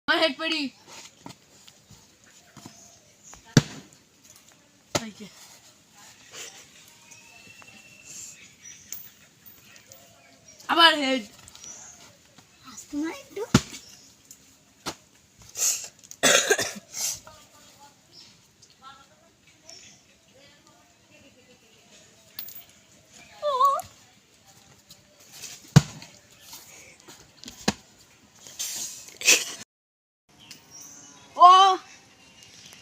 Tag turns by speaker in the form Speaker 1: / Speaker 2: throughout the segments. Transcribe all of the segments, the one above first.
Speaker 1: My head padi. Okay. আবার head
Speaker 2: আসতে না একটু
Speaker 1: ও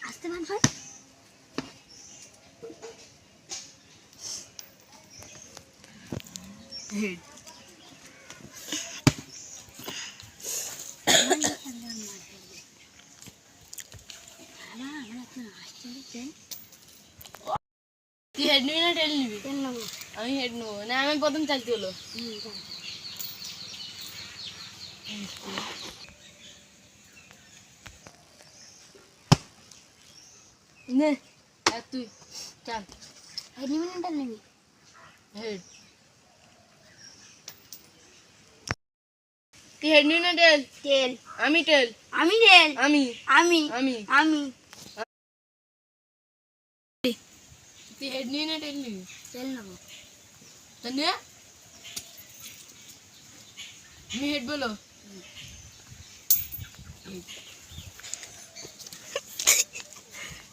Speaker 2: আসতে না ভাই
Speaker 1: হেড তুই হেড নিবি না টেল নিবি? আমি হেড নেবো না, আমি প্রথম চালতে হলো। নে আর তুই চাল
Speaker 2: হেড নিবি না টেল নিবি?
Speaker 1: হেড। তুই হেড নিবি না টেল?
Speaker 2: টেল।
Speaker 1: আমি টেল।
Speaker 2: আমি টেল।
Speaker 1: আমি
Speaker 2: আমি
Speaker 1: আমি
Speaker 2: আমি
Speaker 1: তুই হেড নিবি না টেল নিবি?
Speaker 2: টেল নেবো।
Speaker 1: তো নে আমি হেড বলো। হেড